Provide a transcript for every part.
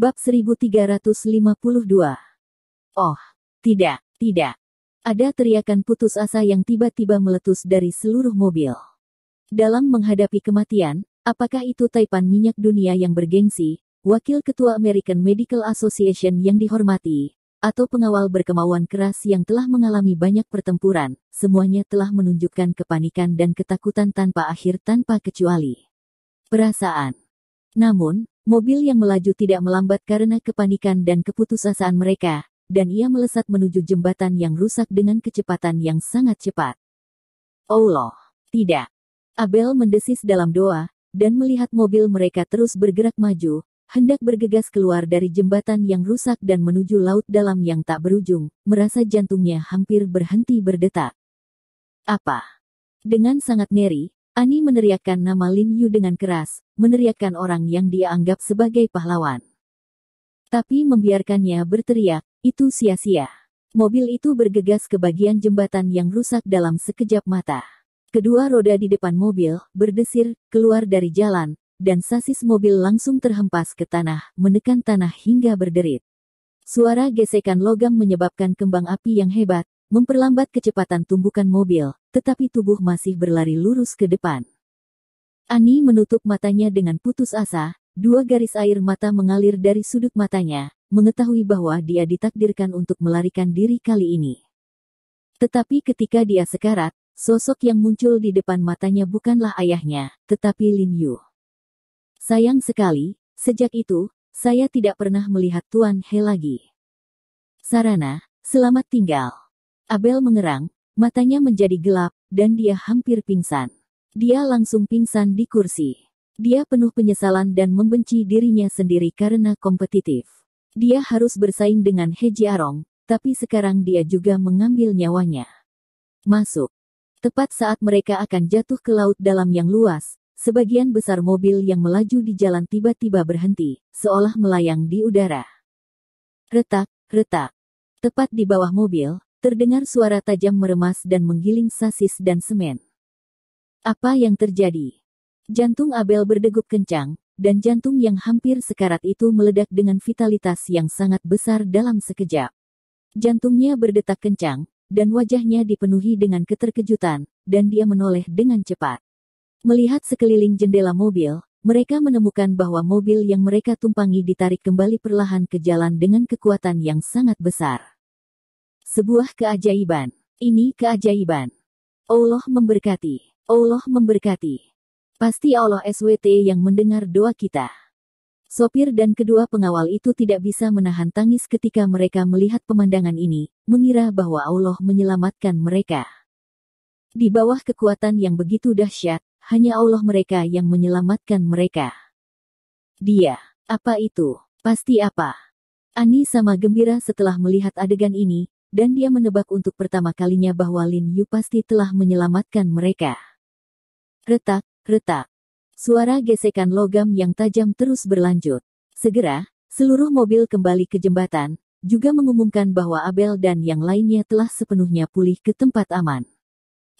Bab 1352. Oh, tidak, tidak. Ada teriakan putus asa yang tiba-tiba meletus dari seluruh mobil. Dalam menghadapi kematian, apakah itu taipan minyak dunia yang bergengsi, wakil ketua American Medical Association yang dihormati, atau pengawal berkemauan keras yang telah mengalami banyak pertempuran, semuanya telah menunjukkan kepanikan dan ketakutan tanpa akhir tanpa kecuali perasaan. Namun, mobil yang melaju tidak melambat karena kepanikan dan keputusasaan mereka, dan ia melesat menuju jembatan yang rusak dengan kecepatan yang sangat cepat. Allah, tidak. Abel mendesis dalam doa, dan melihat mobil mereka terus bergerak maju, hendak bergegas keluar dari jembatan yang rusak dan menuju laut dalam yang tak berujung, merasa jantungnya hampir berhenti berdetak. Apa? Dengan sangat ngeri, Ani meneriakkan nama Lin Yu dengan keras, meneriakkan orang yang dia anggap sebagai pahlawan. Tapi membiarkannya berteriak, itu sia-sia. Mobil itu bergegas ke bagian jembatan yang rusak dalam sekejap mata. Kedua roda di depan mobil berdesir keluar dari jalan, dan sasis mobil langsung terhempas ke tanah, menekan tanah hingga berderit. Suara gesekan logam menyebabkan kembang api yang hebat, memperlambat kecepatan tumbukan mobil, tetapi tubuh masih berlari lurus ke depan. Ani menutup matanya dengan putus asa, dua garis air mata mengalir dari sudut matanya, mengetahui bahwa dia ditakdirkan untuk melarikan diri kali ini. Tetapi ketika dia sekarat, sosok yang muncul di depan matanya bukanlah ayahnya, tetapi Lin Yu. Sayang sekali, sejak itu, saya tidak pernah melihat Tuan He lagi. Sarana, selamat tinggal. Abel mengerang, matanya menjadi gelap, dan dia hampir pingsan. Dia langsung pingsan di kursi. Dia penuh penyesalan dan membenci dirinya sendiri karena kompetitif. Dia harus bersaing dengan He Jiarong, tapi sekarang dia juga mengambil nyawanya. Masuk. Tepat saat mereka akan jatuh ke laut dalam yang luas, sebagian besar mobil yang melaju di jalan tiba-tiba berhenti, seolah melayang di udara. Retak, retak. Tepat di bawah mobil, terdengar suara tajam meremas dan menggiling sasis dan semen. Apa yang terjadi? Jantung Abel berdegup kencang, dan jantung yang hampir sekarat itu meledak dengan vitalitas yang sangat besar dalam sekejap. Jantungnya berdetak kencang, dan wajahnya dipenuhi dengan keterkejutan, dan dia menoleh dengan cepat. Melihat sekeliling jendela mobil, mereka menemukan bahwa mobil yang mereka tumpangi ditarik kembali perlahan ke jalan dengan kekuatan yang sangat besar. Sebuah keajaiban. Ini keajaiban. Allah memberkati. Allah memberkati. Pasti Allah SWT yang mendengar doa kita. Sopir dan kedua pengawal itu tidak bisa menahan tangis ketika mereka melihat pemandangan ini, mengira bahwa Allah menyelamatkan mereka. Di bawah kekuatan yang begitu dahsyat, hanya Allah mereka yang menyelamatkan mereka. Dia, apa itu? Pasti apa? Ani sama gembira setelah melihat adegan ini, dan dia menebak untuk pertama kalinya bahwa Lin Yu pasti telah menyelamatkan mereka. Retak, retak. Suara gesekan logam yang tajam terus berlanjut. Segera, seluruh mobil kembali ke jembatan, juga mengumumkan bahwa Abel dan yang lainnya telah sepenuhnya pulih ke tempat aman.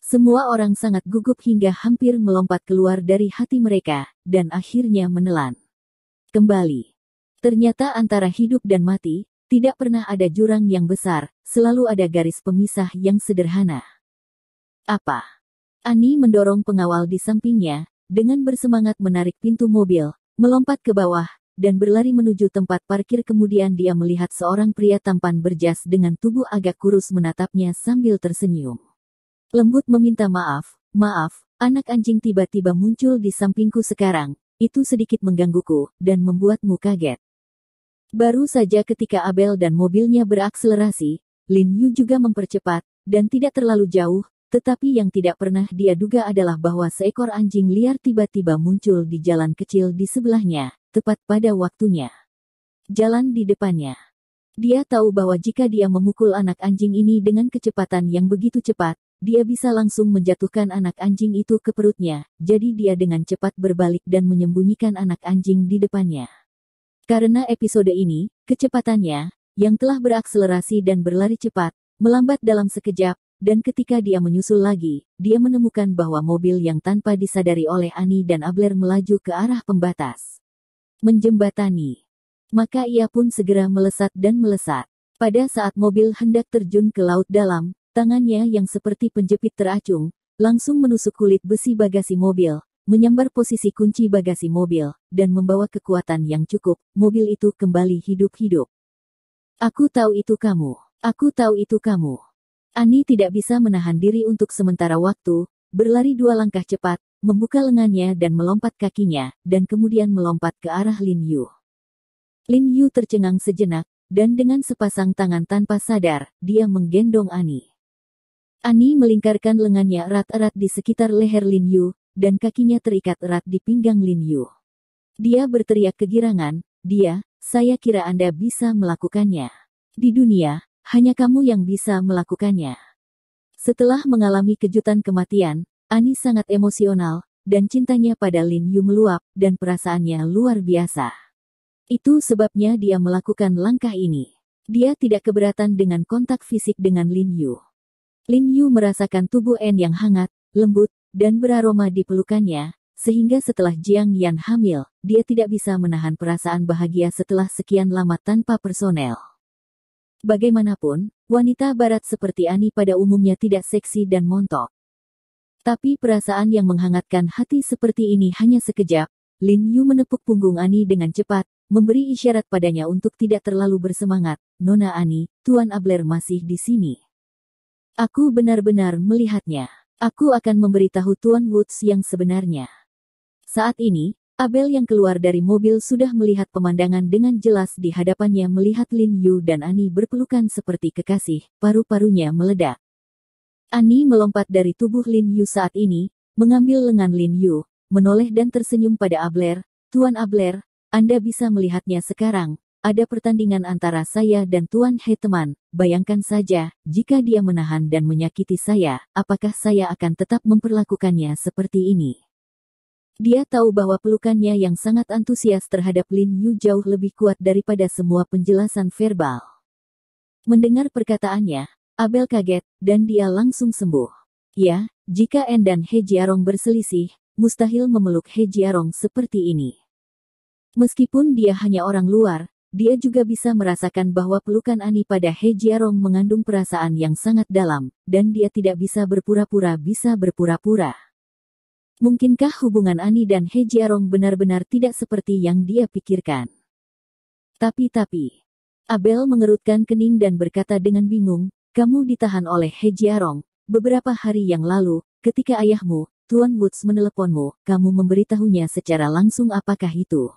Semua orang sangat gugup hingga hampir melompat keluar dari hati mereka, dan akhirnya menelan kembali. Ternyata antara hidup dan mati, tidak pernah ada jurang yang besar, selalu ada garis pemisah yang sederhana. Apa? Ani mendorong pengawal di sampingnya, dengan bersemangat menarik pintu mobil, melompat ke bawah, dan berlari menuju tempat parkir. Kemudian dia melihat seorang pria tampan berjas dengan tubuh agak kurus menatapnya sambil tersenyum. Lembut meminta maaf, maaf, anak anjing tiba-tiba muncul di sampingku sekarang, itu sedikit menggangguku, dan membuatmu kaget. Baru saja ketika Abel dan mobilnya berakselerasi, Lin Yu juga mempercepat, dan tidak terlalu jauh, tetapi yang tidak pernah dia duga adalah bahwa seekor anjing liar tiba-tiba muncul di jalan kecil di sebelahnya, tepat pada waktunya. Jalan di depannya. Dia tahu bahwa jika dia memukul anak anjing ini dengan kecepatan yang begitu cepat, dia bisa langsung menjatuhkan anak anjing itu ke perutnya, jadi dia dengan cepat berbalik dan menyembunyikan anak anjing di depannya. Karena episode ini, kecepatannya, yang telah berakselerasi dan berlari cepat, melambat dalam sekejap, dan ketika dia menyusul lagi, dia menemukan bahwa mobil yang tanpa disadari oleh Ani dan Abler melaju ke arah pembatas. Menjembatani. Maka ia pun segera melesat dan melesat. Pada saat mobil hendak terjun ke laut dalam, tangannya yang seperti penjepit teracung, langsung menusuk kulit besi bagasi mobil, menyambar posisi kunci bagasi mobil, dan membawa kekuatan yang cukup, mobil itu kembali hidup-hidup. Aku tahu itu kamu. Aku tahu itu kamu. Ani tidak bisa menahan diri untuk sementara waktu, berlari 2 langkah cepat, membuka lengannya dan melompat kakinya, dan kemudian melompat ke arah Lin Yu. Lin Yu tercengang sejenak, dan dengan sepasang tangan tanpa sadar, dia menggendong Ani. Ani melingkarkan lengannya erat-erat di sekitar leher Lin Yu, dan kakinya terikat erat di pinggang Lin Yu. Dia berteriak kegirangan, saya kira Anda bisa melakukannya. Di dunia, hanya kamu yang bisa melakukannya. Setelah mengalami kejutan kematian, Ani sangat emosional, dan cintanya pada Lin Yu meluap, dan perasaannya luar biasa. Itu sebabnya dia melakukan langkah ini. Dia tidak keberatan dengan kontak fisik dengan Lin Yu. Lin Yu merasakan tubuh En yang hangat, lembut, dan beraroma di pelukannya, sehingga setelah Jiang Yan hamil, dia tidak bisa menahan perasaan bahagia setelah sekian lama tanpa personel. Bagaimanapun, wanita barat seperti Ani pada umumnya tidak seksi dan montok. Tapi perasaan yang menghangatkan hati seperti ini hanya sekejap. Lin Yu menepuk punggung Ani dengan cepat, memberi isyarat padanya untuk tidak terlalu bersemangat. Nona Ani, Tuan Abler masih di sini. Aku benar-benar melihatnya. Aku akan memberitahu Tuan Woods yang sebenarnya. Saat ini, Abel yang keluar dari mobil sudah melihat pemandangan dengan jelas di hadapannya, melihat Lin Yu dan Ani berpelukan seperti kekasih, paru-parunya meledak. Ani melompat dari tubuh Lin Yu saat ini, mengambil lengan Lin Yu, menoleh dan tersenyum pada Abler. Tuan Abler, Anda bisa melihatnya sekarang. Ada pertandingan antara saya dan Tuan He teman. Bayangkan saja, jika dia menahan dan menyakiti saya, apakah saya akan tetap memperlakukannya seperti ini? Dia tahu bahwa pelukannya yang sangat antusias terhadap Lin Yu jauh lebih kuat daripada semua penjelasan verbal. Mendengar perkataannya, Abel kaget, dan dia langsung sembuh. Ya, jika En dan He Jiarong berselisih, mustahil memeluk He Jiarong seperti ini. Meskipun dia hanya orang luar, dia juga bisa merasakan bahwa pelukan Ani pada He Jiarong mengandung perasaan yang sangat dalam, dan dia tidak bisa berpura-pura. Mungkinkah hubungan Ani dan He Jiarong benar-benar tidak seperti yang dia pikirkan? Tapi, Abel mengerutkan kening dan berkata dengan bingung, kamu ditahan oleh He Jiarong. Beberapa hari yang lalu, ketika ayahmu, Tuan Woods meneleponmu, kamu memberitahunya secara langsung apakah itu?